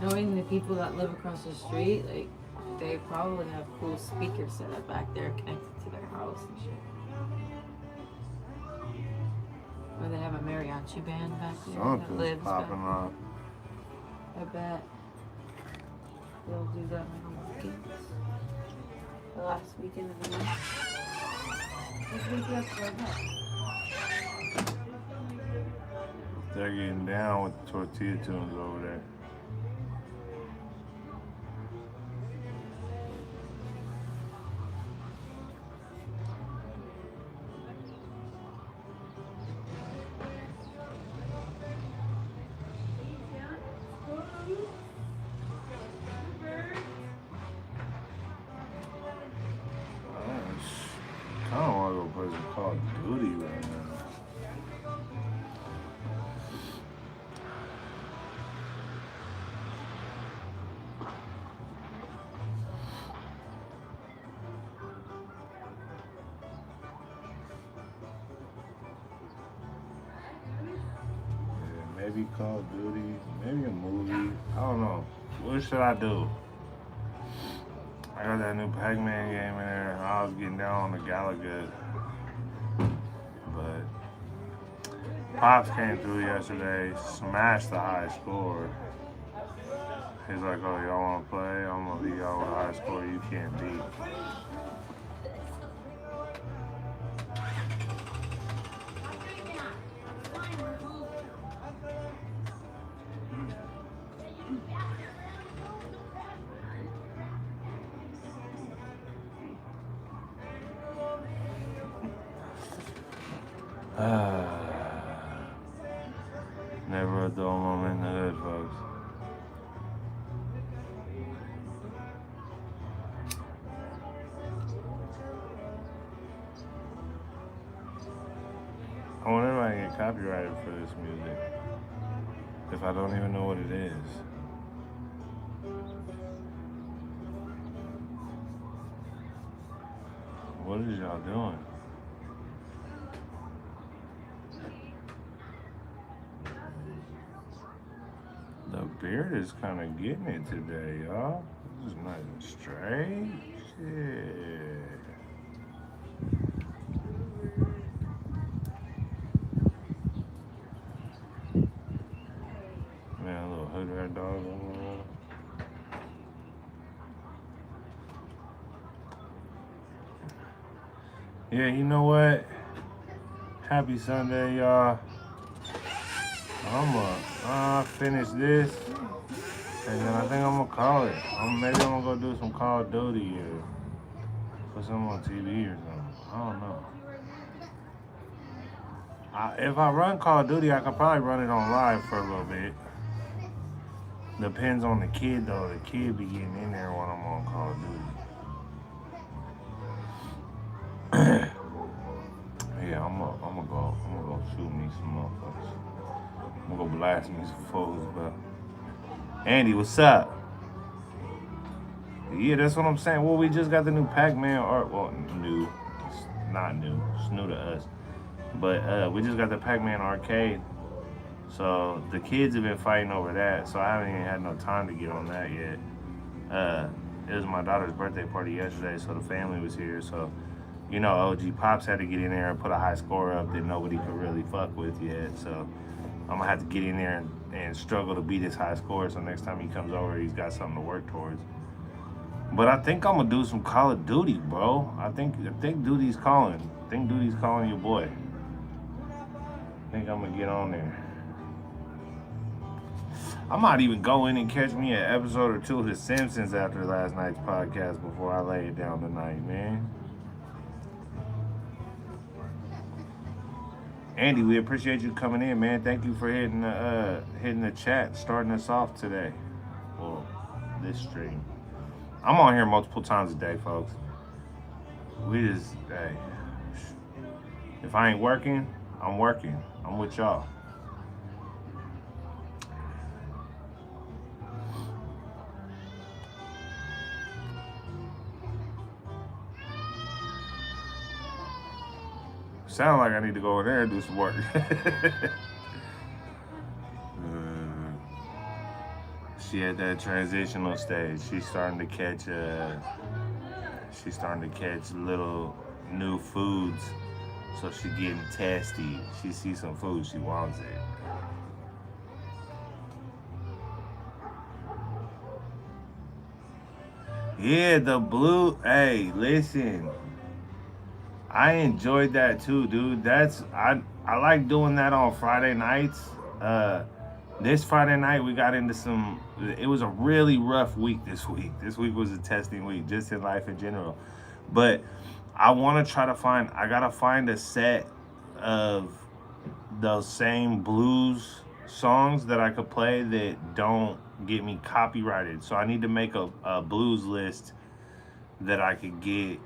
Knowing the people that live across the street, like, they probably have cool speakers set up back there connected to their house and shit. Or they have a mariachi band back there that Something's lives back popping there. off. I bet they'll do that on the weekends. The last weekend of the month. This week that's right now. They're getting down with the tortilla tunes over there. I don't want to go play some Call of Duty right now. Yeah, maybe Call of Duty, maybe a movie. I don't know. What should I do? I got that new Pac-Man game in there. I was getting down on the Galaga. But Pops came through yesterday, smashed the high score. He's like, oh, y'all want to play? I'm going to beat y'all with a high score you can't beat. Never a dull moment in the hood, folks. I wonder if I can get copyrighted for this music. If I don't even know what it is. What is y'all doing? The beard is kind of getting it today, y'all. This is nice and straight. Shit. Man, a little hood rat dog on the road. Yeah, you know what? Happy Sunday, y'all. I'm gonna finish this, and then I think I'm gonna call it. Maybe I'm gonna go do some Call of Duty or put something on TV or something. I don't know. If I run Call of Duty, I could probably run it on live for a little bit. Depends on the kid though. The kid be getting in there when I'm on Call of Duty. Yeah, I'm gonna go shoot me some motherfuckers. I'm gonna go blast me some foes, bro. Andy, what's up? Yeah, that's what I'm saying. Well, we just got the new Pac-Man art. Well, new. It's not new. It's new to us. But we just got the Pac-Man arcade. So the kids have been fighting over that. So I haven't even had no time to get on that yet. It was my daughter's birthday party yesterday, so the family was here. So, you know, OG Pops had to get in there and put a high score up that nobody could really fuck with yet. So I'm gonna have to get in there and struggle to beat his high score. So next time he comes over, he's got something to work towards. But I think I'm gonna do some Call of Duty, bro. I think Duty's calling. I think Duty's calling your boy. I think I'm gonna get on there. I might even go in and catch me an episode or two of The Simpsons after last night's podcast before I lay it down tonight, man. Andy, we appreciate you coming in, man. Thank you for hitting the chat, starting us off today. Well, this stream. I'm on here multiple times a day, folks. Hey, if I ain't working, I'm working. I'm with y'all. Sound like I need to go over there and do some work. She at that transitional stage. She's starting to catch little new foods. So she getting testy. She sees some food, she wants it. Yeah, the blue. Hey, listen. I enjoyed that too, dude. I like doing that on Friday nights. This Friday night we got into some. It was a really rough week this week. This week was a testing week, just in life in general. But I want to try to find. I gotta find a set of those same blues songs that I could play that don't get me copyrighted. So I need to make a blues list that I could get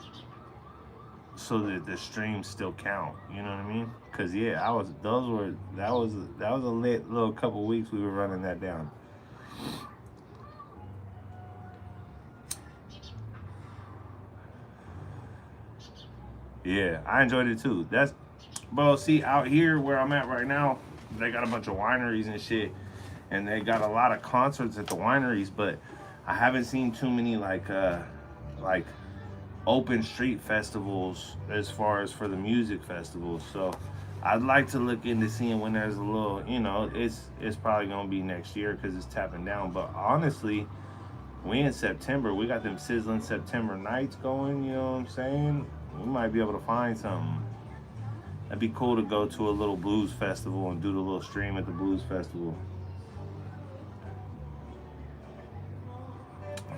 so that the streams still count. You know what I mean? Cause yeah, that was a lit little couple weeks we were running that down. Yeah, I enjoyed it too. Bro, see, out here where I'm at right now, they got a bunch of wineries and shit, and they got a lot of concerts at the wineries, but I haven't seen too many like open street festivals as far as for the music festivals. So I'd like to look into seeing when there's a little, it's probably gonna be next year because it's tapping down. But honestly, we in September, we got them sizzling September nights going. You know what I'm saying? We might be able to find something. That'd be cool to go to a little blues festival and do the little stream at the blues festival.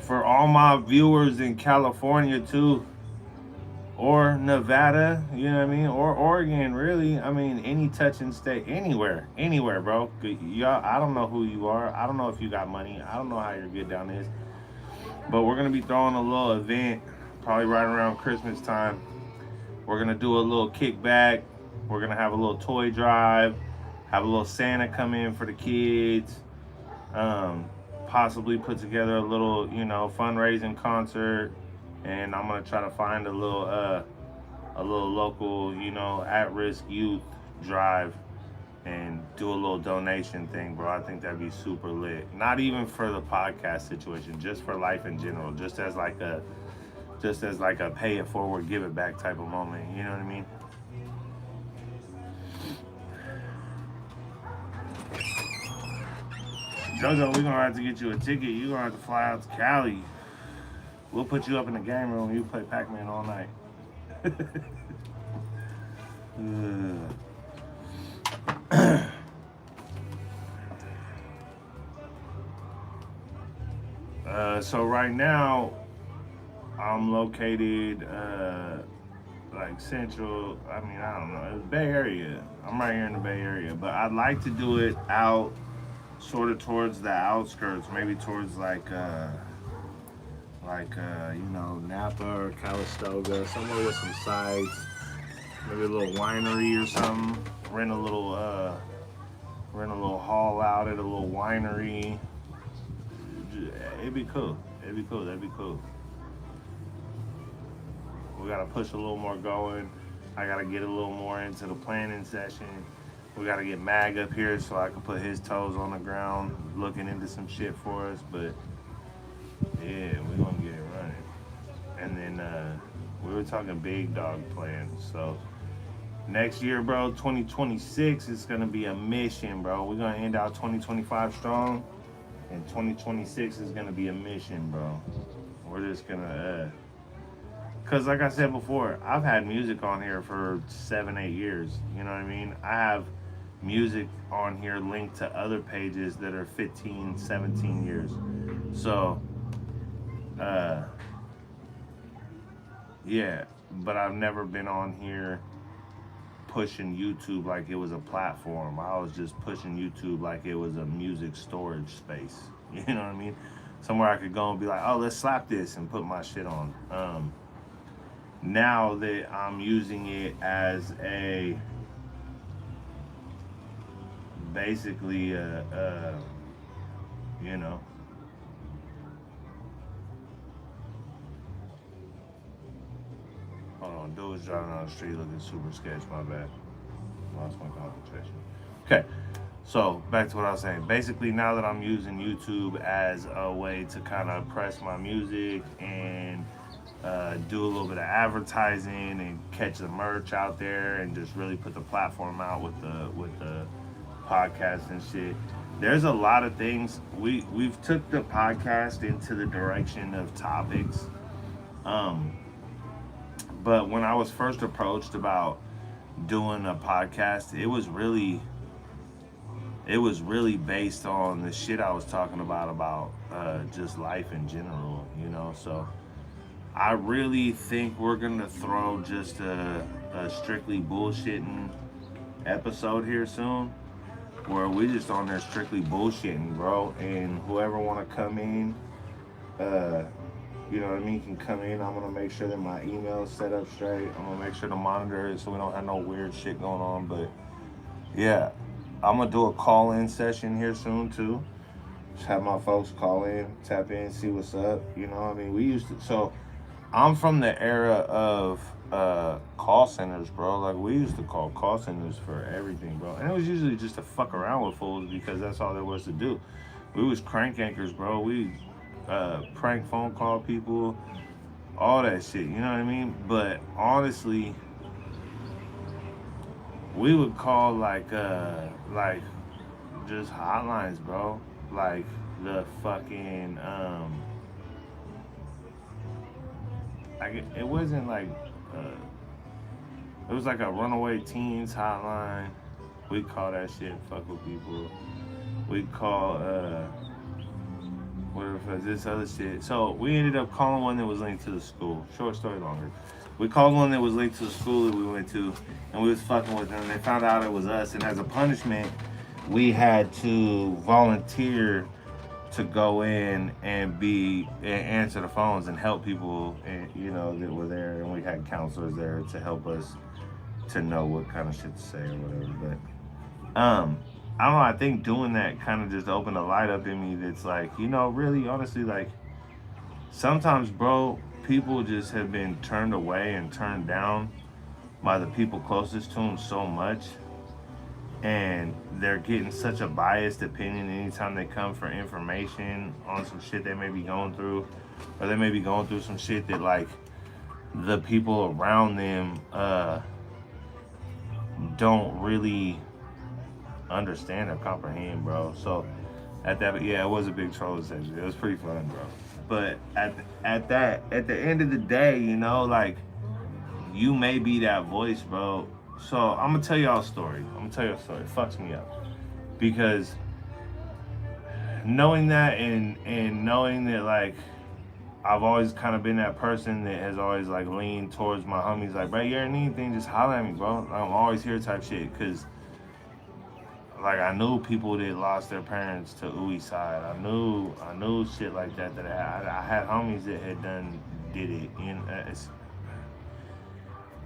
For all my viewers in California too, or Nevada, you know what I mean, or Oregon, really. I mean, any touching state, anywhere, bro. Y'all, I don't know who you are. I don't know if you got money. I don't know how your get down is. But we're gonna be throwing a little event, probably right around Christmas time. We're gonna do a little kickback. We're gonna have a little toy drive, have a little Santa come in for the kids. Possibly put together a little, fundraising concert, and I'm gonna try to find a little local, at-risk youth drive, and do a little donation thing, bro. I think that'd be super lit. Not even for the podcast situation, just for life in general, just as like a pay it forward, give it back type of moment. You know what I mean? Jojo, we're gonna have to get you a ticket. You're gonna have to fly out to Cali. We'll put you up in the game room and you play Pac-Man all night. So right now, I'm located like central. I mean, I don't know. It's Bay Area. I'm right here in the Bay Area, but I'd like to do it out, sort of towards the outskirts, maybe towards Napa or Calistoga, somewhere with some sites, maybe a little winery or something. Rent a little hall out at a little winery. It'd be cool. That'd be cool. We gotta push a little more going. I gotta get a little more into the planning session. We gotta get Mag up here so I can put his toes on the ground, looking into some shit for us. But yeah, we're gonna get it running. And then we were talking big dog plans. So next year, bro, 2026 is gonna be a mission, bro. We're gonna end out 2025 strong, and 2026 is gonna be a mission, bro. We're just gonna cause like I said before, I've had music on here for 7-8 years. You know what I mean? I have music on here linked to other pages that are 15, 17 years. So, yeah, but I've never been on here pushing YouTube like it was a platform. I was just pushing YouTube like it was a music storage space. You know what I mean? Somewhere I could go and be like, oh, let's slap this and put my shit on. Now that I'm using it as basically hold on, dude was driving down the street looking super sketch, my bad. Lost my concentration. Okay, So back to what I was saying. Basically, now that I'm using YouTube as a way to kind of press my music and do a little bit of advertising and catch the merch out there and just really put the platform out with the podcast and shit. There's a lot of things we've took the podcast into the direction of topics. But when I was first approached about doing a podcast, it was really based on the shit I was talking about just life in general, you know. So I really think we're gonna throw just a strictly bullshitting episode here soon, where we just on there strictly bullshitting, bro. And whoever wanna come in, you know what I mean, can come in. I'm gonna make sure that my email is set up straight. I'm gonna make sure to monitor it so we don't have no weird shit going on. But yeah, I'm gonna do a call-in session here soon too. Just have my folks call in, tap in, see what's up. You know, I mean, we used to. So I'm from the era of call centers, bro. Like, we used to call call centers for everything, bro. And it was usually just to fuck around with fools because that's all there was to do. We was crank anchors, bro. We prank phone call people, all that shit. You know what I mean? But honestly, we would call like just hotlines, bro. Like the fucking it wasn't like it was like a runaway teens hotline. We'd call that shit, fuck with people. We'd call whatever this other shit. So we ended up calling one that was linked to the school. Short story longer. We called one that was linked to the school that we went to, and we was fucking with them. They found out it was us, and as a punishment, we had to volunteer to go in and answer the phones and help people, and you know, that were there. And we had counselors there to help us to know what kind of shit to say or whatever. But I don't know, I think doing that kind of just opened a light up in me that's like, you know, really, honestly, like, sometimes, bro, people just have been turned away and turned down by the people closest to them so much, and they're getting such a biased opinion anytime they come for information on some shit they may be going through, or they may be going through some shit that, like, the people around them don't really understand or comprehend, bro. So at that, yeah, it was a big troll session. It was pretty fun, bro. But at the end of the day, you know, like, you may be that voice, bro. So I'm gonna tell y'all a story. It fucks me up because knowing that and knowing that, like, I've always kind of been that person that has always, like, leaned towards my homies, like, bro, you ever need anything, just holler at me, bro. I'm always here type shit, because like, I knew people that lost their parents to suicide. I knew shit like that I had homies that did it. You know,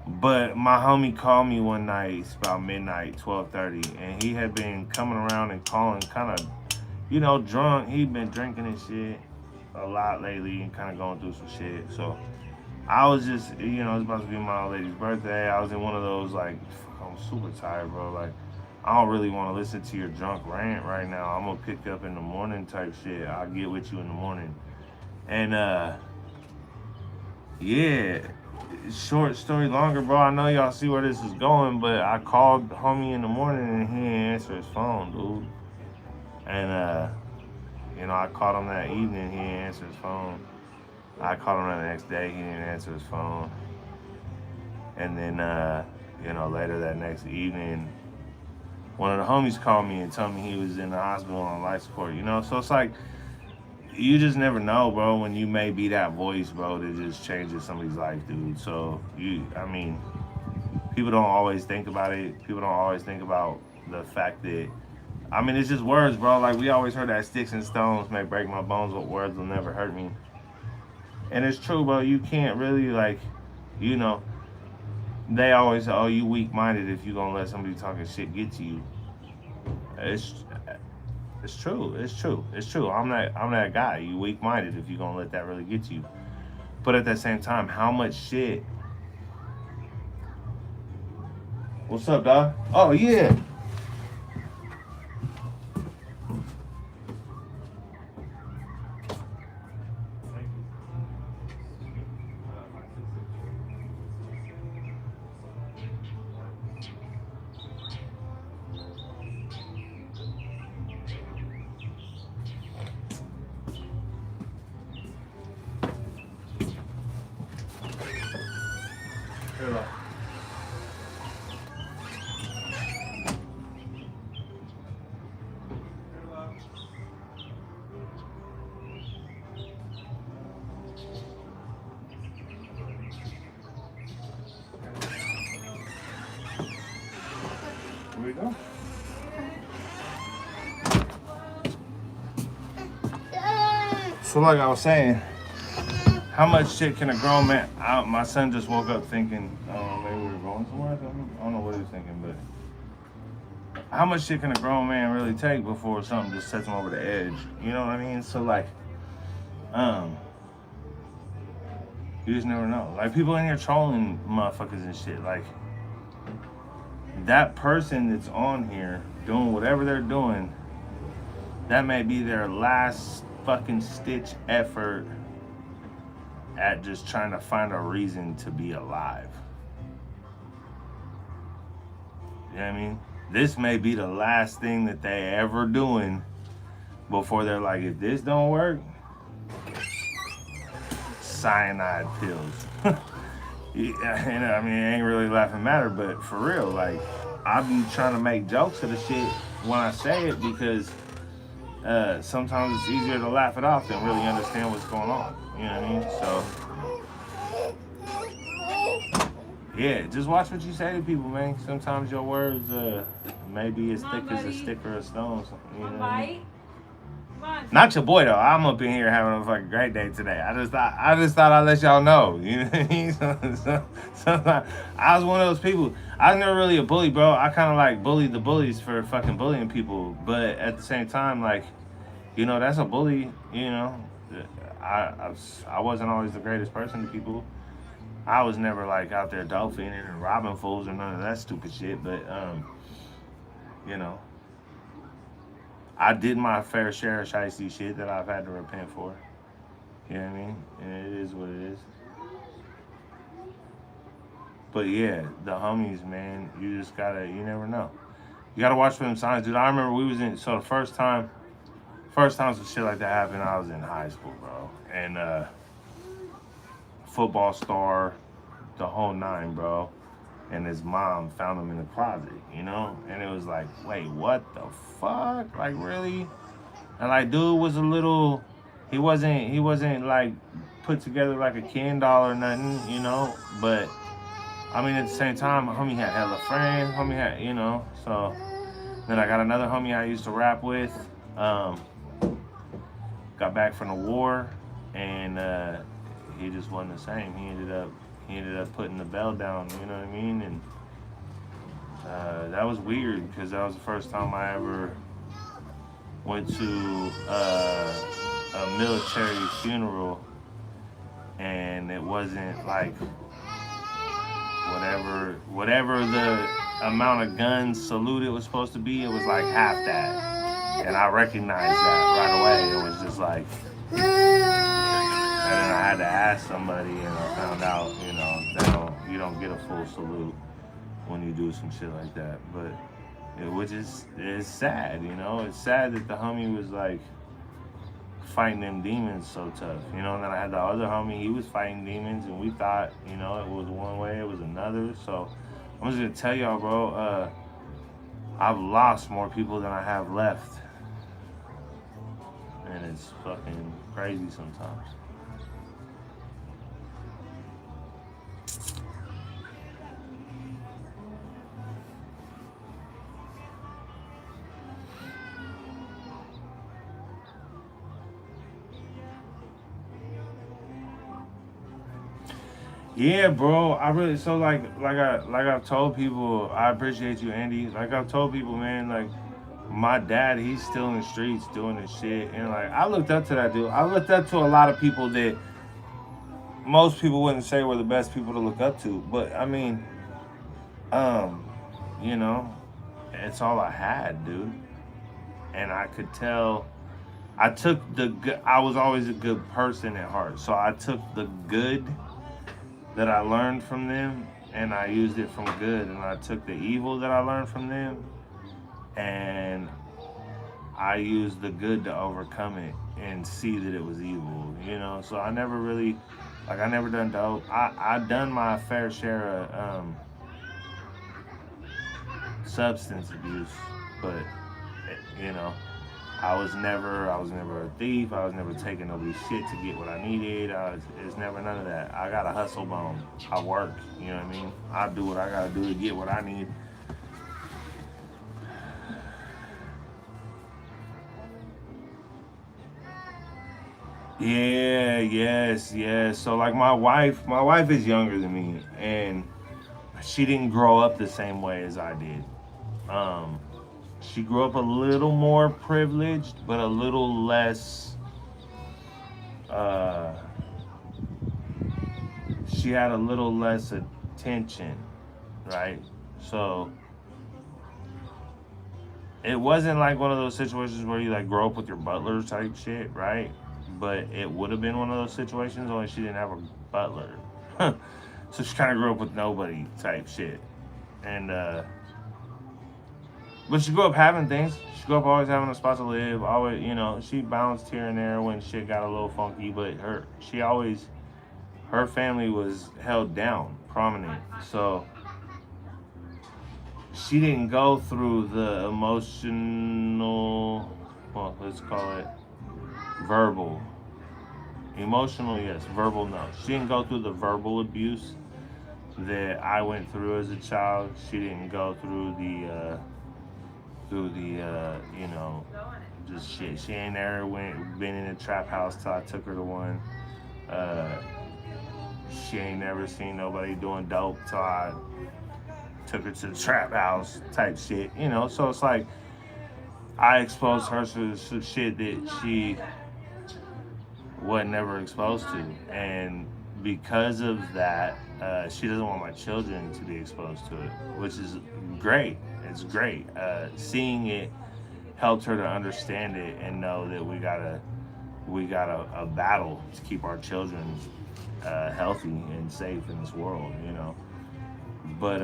but my homie called me one night, it's about midnight, 12:30, and he had been coming around and calling kind of, you know, drunk. He'd been drinking and shit a lot lately and kind of going through some shit. So I was just, you know, it's about to be my old lady's birthday. I was in one of those, like, I'm super tired, bro. Like, I don't really want to listen to your drunk rant right now. I'm going to pick up in the morning type shit. I'll get with you in the morning. And, yeah, short story longer, bro. I know y'all see where this is going, but I called homie in the morning and he didn't answer his phone, dude. And, you know, I called him that evening, he didn't answer his phone. I called him the next day, he didn't answer his phone. And then, you know, later that next evening, one of the homies called me and told me he was in the hospital on life support, you know? So it's like, you just never know, bro, when you may be that voice, bro, that just changes somebody's life, dude. So, I mean, people don't always think about it. People don't always think about the fact that, I mean, it's just words, bro. Like, we always heard that sticks and stones may break my bones, but words will never hurt me. And it's true, bro. You can't really, like, you know, they always say, oh, you weak-minded if you gonna let somebody talking shit get to you. It's true. I'm that guy. You weak-minded if you gonna let that really get to you. But at the same time, how much shit? What's up, dog? Oh, yeah. So like I was saying, how much shit can a grown man? My son just woke up thinking, maybe we were going somewhere. I don't know what he was thinking, but how much shit can a grown man really take before something just sets him over the edge? You know what I mean? So like, you just never know. Like people in here trolling motherfuckers and shit. Like that person that's on here doing whatever they're doing, that may be their last fucking stitch effort at just trying to find a reason to be alive. You know what I mean? This may be the last thing that they ever doing before they're like, if this don't work, cyanide pills. And I mean, it ain't really laughing matter, but for real, like, I be trying to make jokes of the shit when I say it because sometimes it's easier to laugh it off than really understand what's going on. You know what I mean? So, yeah, just watch what you say to people, man. Sometimes your words may be as thick as a stick or a stone. You know what I mean? Not your boy though. I'm up in here having a fucking great day today. I just thought I'd let y'all know. You know what I mean? Sometimes I was one of those people. I was never really a bully, bro. I kind of like bullied the bullies for fucking bullying people, but at the same time, like, you know, that's a bully. You know, I wasn't always the greatest person to people. I was never like out there dolphining and robbing fools or none of that stupid shit. But you know, I did my fair share of shiesty shit that I've had to repent for. You know what I mean? And it is what it is. But yeah, the homies, man, you just gotta, you never know. You gotta watch for them signs, dude. I remember we was in, so the first time some shit like that happened, I was in high school, bro. And football star, the whole nine, bro. And his mom found him in the closet, you know? And it was like, wait, what the fuck? Like, really? And like, dude was a little, he wasn't like put together like a Ken doll or nothing, you know? But, I mean, at the same time, homie had hella friends, homie had, you know? So, then I got another homie I used to rap with, got back from the war, and he just wasn't the same. He ended up putting the bell down, you know what I mean? And that was weird because that was the first time I ever went to a military funeral, and it wasn't like whatever the amount of guns saluted was supposed to be. It was like half that, and I recognized that right away. It was just like. And then I had to ask somebody, and I found out, you know, you don't get a full salute when you do some shit like that. But it's sad, you know. It's sad that the homie was like fighting them demons so tough, you know. And then I had the other homie, he was fighting demons, and we thought, you know, it was one way, it was another. So I'm just gonna tell y'all, bro. I've lost more people than I have left, and it's fucking crazy sometimes. Yeah, bro. I really like I've told people. I appreciate you, Andy. Like I've told people, man. Like my dad, he's still in the streets doing this shit, and like I looked up to that dude. I looked up to a lot of people that most people wouldn't say were the best people to look up to. But I mean, you know, it's all I had, dude. And I could tell. I was always a good person at heart, so I took the good that I learned from them, and I used it from good, and I took the evil that I learned from them, and I used the good to overcome it and see that it was evil, you know. So I never really, I never done dope. I done my fair share of substance abuse, but you know, I was never a thief. I was never taking nobody's shit to get what I needed. It's never none of that. I got a hustle bone. I work, you know what I mean? I do what I gotta do to get what I need. Yeah, yes. So like my wife is younger than me, and she didn't grow up the same way as I did. Um, she grew up a little more privileged, but a little less. Uh, she had a little less attention, right? So it wasn't like one of those situations where you like grow up with your butler type shit, right? But it would have been one of those situations, only she didn't have a butler. So she kind of grew up with nobody type shit. And, but she grew up having things. She grew up always having a spot to live. Always, she bounced here and there when shit got a little funky. But her family was held down, prominent. So she didn't go through the emotional, well, let's call it verbal. Emotional, yes. Verbal, no. She didn't go through the verbal abuse that I went through as a child. She didn't go through just shit. She ain't never been in a trap house till I took her to one. She ain't never seen nobody doing dope till I took her to the trap house type shit. So it's like I exposed her to some shit that she wasn't never exposed to, and because of that, she doesn't want my children to be exposed to it, which is great. It's great. Seeing it helped her to understand it and know that we got a battle to keep our children healthy and safe in this world, But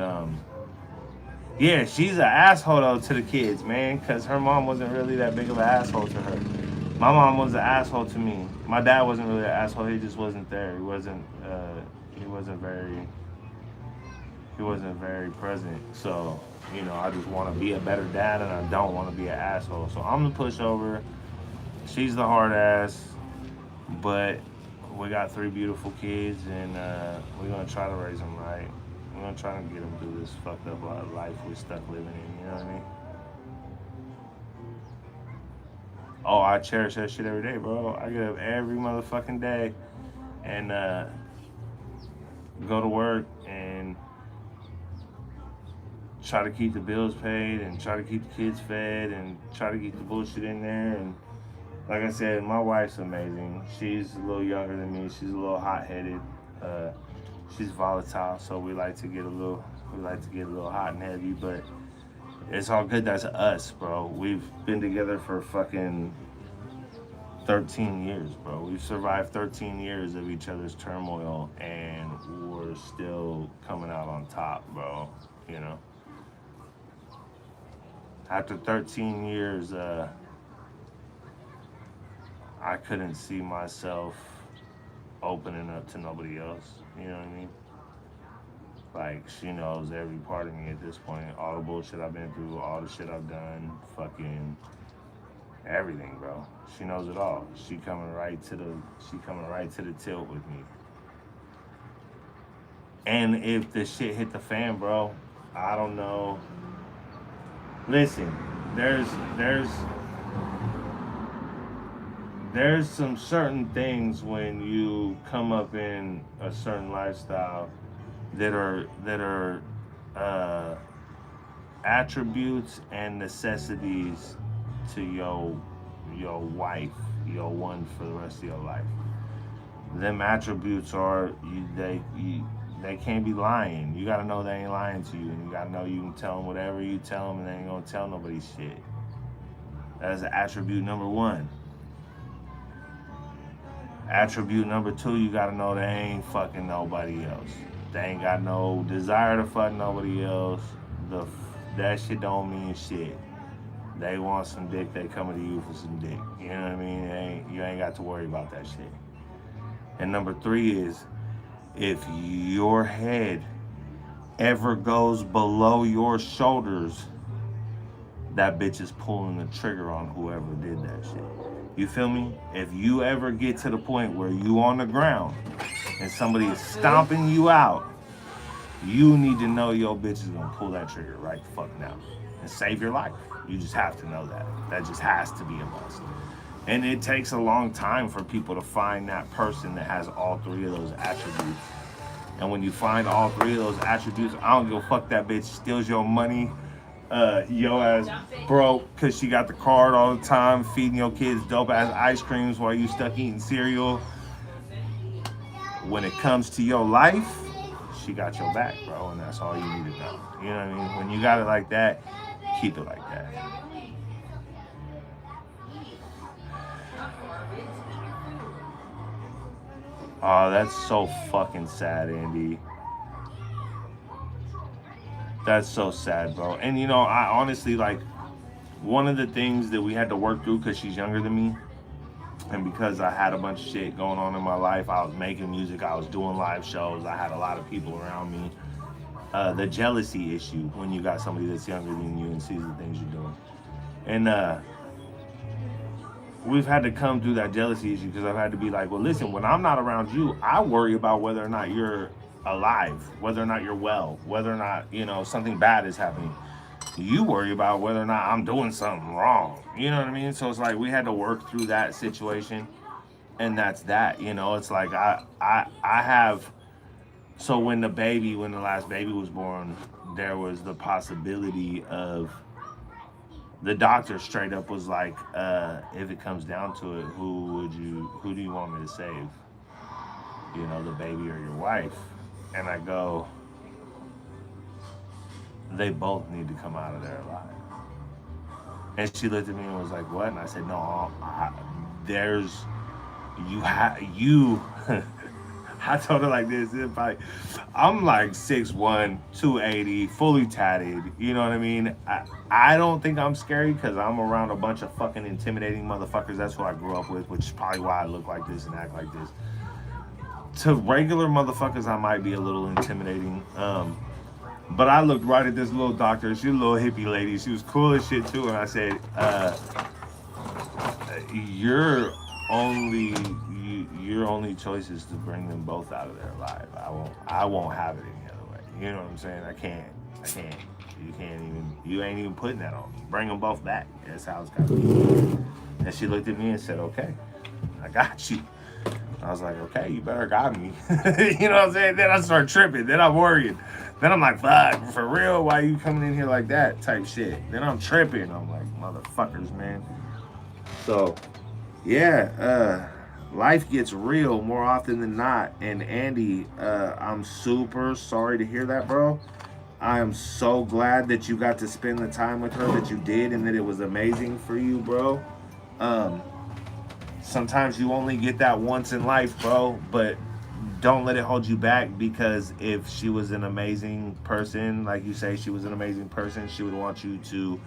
yeah, she's an asshole though to the kids, man, because her mom wasn't really that big of an asshole to her. My mom was an asshole to me. My dad wasn't really an asshole. He just wasn't there. He wasn't very present. So, I just want to be a better dad, and I don't want to be an asshole. So I'm the pushover. She's the hard ass. But we got 3 beautiful kids, and we're gonna try to raise them right. We're gonna try to get them through this fucked up life we're stuck living in. You know what I mean? Oh, I cherish that shit every day, bro. I get up every motherfucking day and go to work and try to keep the bills paid and try to keep the kids fed and try to keep the bullshit in there. And like I said, my wife's amazing. She's a little younger than me. She's a little hot-headed. She's volatile, so we like to get a little hot and heavy, but it's all good. That's us, bro. We've been together for fucking 13 years, bro. We've survived 13 years of each other's turmoil, and we're still coming out on top, bro. After 13 years, I couldn't see myself opening up to nobody else. You know what I mean? Like, she knows every part of me at this point. All the bullshit I've been through, all the shit I've done, fucking everything, bro. She knows it all. She coming right to the tilt with me. And if the shit hit the fan, bro, I don't know. Listen, there's some certain things when you come up in a certain lifestyle that are attributes and necessities to your wife, your one for the rest of your life. Them attributes are they can't be lying. You gotta know they ain't lying to you, and you gotta know you can tell them whatever you tell them, and they ain't gonna tell nobody shit. That's attribute number 1. Attribute number 2, you gotta know they ain't fucking nobody else. They ain't got no desire to fuck nobody else. That shit don't mean shit. They want some dick, they coming to you for some dick. You know what I mean? You ain't got to worry about that shit. And number 3 is, if your head ever goes below your shoulders, that bitch is pulling the trigger on whoever did that shit. You feel me? If you ever get to the point where you on the ground and somebody is stomping you out, you need to know your bitch is gonna pull that trigger right the fuck now and save your life. You just have to know that. That just has to be a must. And it takes a long time for people to find that person that has all three of those attributes. And when you find all three of those attributes, I don't give a fuck that bitch steals your money, your ass broke because she got the card all the time, feeding your kids dope ass ice creams while you stuck eating cereal. When it comes to your life, she got your back, bro, and that's all you need to know. You know what I mean? When you got it like that, keep it like that. Oh, that's so fucking sad, Andy. That's so sad, bro. And you know, I honestly, like, one of the things that we had to work through, because she's younger than me, and because I had a bunch of shit going on in my life, I was making music, I was doing live shows, I had a lot of people around me. The jealousy issue when you got somebody that's younger than you and sees the things you're doing. And we've had to come through that jealousy issue because I've had to be like, well, listen, when I'm not around you, I worry about whether or not you're alive, whether or not you're well, whether or not, you know, something bad is happening. You worry about whether or not I'm doing something wrong. You know what I mean? So it's like we had to work through that situation, and that's that. You know, it's like I have. So when the last baby was born, there was the possibility of. The doctor straight up was like, if it comes down to it, who do you want me to save? You know, the baby or your wife? And I go, they both need to come out of there alive. And she looked at me and was like, what? And I said, no, I told her like this, I'm like 6'1", 280, fully tatted, you know what I mean? I don't think I'm scary because I'm around a bunch of fucking intimidating motherfuckers. That's who I grew up with, which is probably why I look like this and act like this. To regular motherfuckers, I might be a little intimidating. But I looked right at this little doctor. She was a little hippie lady. She was cool as shit too. And I said, your only choice is to bring them both out of there alive. I won't have it any other way. You know what I'm saying? I can't. You ain't even putting that on me. Bring them both back. That's how it's gotta be. And she looked at me and said, okay, I got you. I was like, okay, you better got me. You know what I'm saying? Then I start tripping. Then I'm worried. Then I'm like, fuck, for real? Why you coming in here like that type shit? Then I'm tripping. I'm like, motherfuckers, man. So, yeah, life gets real more often than not. And Andy, I'm super sorry to hear that, bro. I am so glad that you got to spend the time with her that you did and that it was amazing for you, bro. Sometimes you only get that once in life, bro, but don't let it hold you back, because if she was an amazing person, like you say, she was an amazing person, she would want you to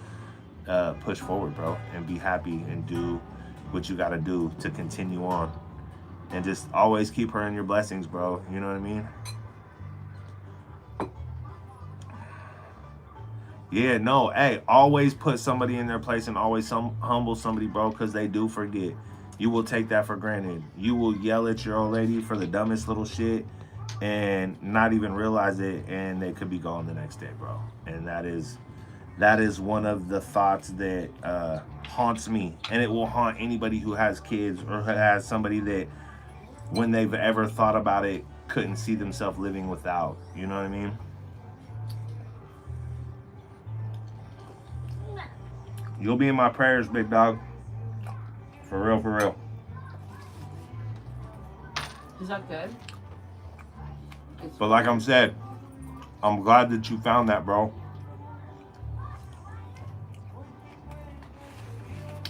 push forward, bro, and be happy and do what you got to do to continue on. And just always keep her in your blessings, bro. You know what I mean? Yeah, no, hey, always put somebody in their place and always humble somebody, bro, because they do forget. You will take that for granted. You will yell at your old lady for the dumbest little shit and not even realize it, and they could be gone the next day, bro. And that is one of the thoughts that haunts me, and it will haunt anybody who has kids or has somebody that, when they've ever thought about it, couldn't see themselves living without. You know what I mean? You'll be in my prayers, big dog. For real, for real. Is that good? But like I'm said, I'm glad that you found that, bro.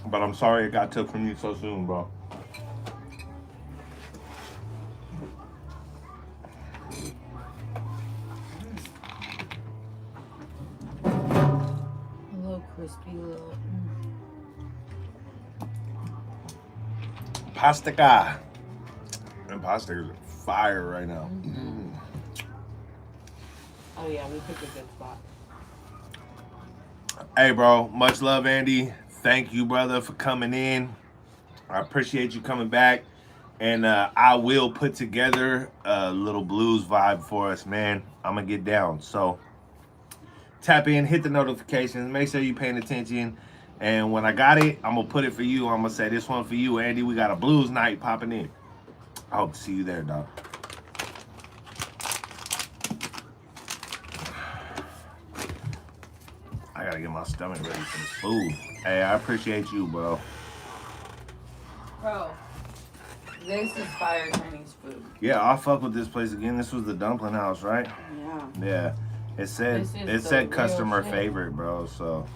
But I'm sorry it got took from you so soon, bro. A little crispy, little. Pasta guy. And pasta is fire right now. Mm-hmm. Oh yeah, we picked a good spot. Hey, bro, much love, Andy. Thank you, brother, for coming in. I appreciate you coming back. And I will put together a little blues vibe for us, man. I'm going to get down. So tap in, hit the notifications. Make sure you're paying attention. And when I got it, I'm gonna put it for you. I'm gonna say this one for you, Andy. We got a blues night popping in. I hope to see you there, dog. I gotta get my stomach ready for this food. Hey, I appreciate you, bro. Bro, this is fire Chinese food. Yeah, I'll fuck with this place again. This was the dumpling house, right? Yeah. Yeah. It said customer favorite, bro. So.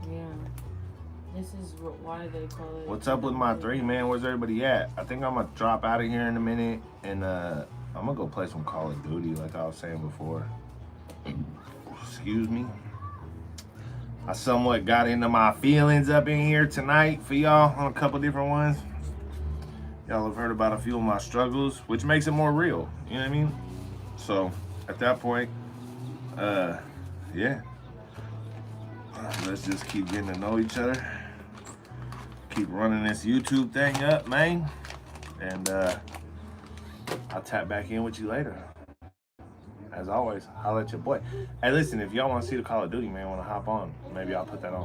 Yeah. This is why they call it. What's up with my 3, man? Where's everybody at? I think I'm gonna drop out of here in a minute, and I'm gonna go play some Call of Duty, like I was saying before. Excuse me. I somewhat got into my feelings up in here tonight for y'all on a couple different ones. Y'all have heard about a few of my struggles, which makes it more real. You know what I mean? So at that point, yeah. Let's just keep getting to know each other. Keep running this YouTube thing up, man. And I'll tap back in with you later. As always, holla at your boy. Hey, listen, if y'all want to see the Call of Duty, man, want to hop on, maybe I'll put that on.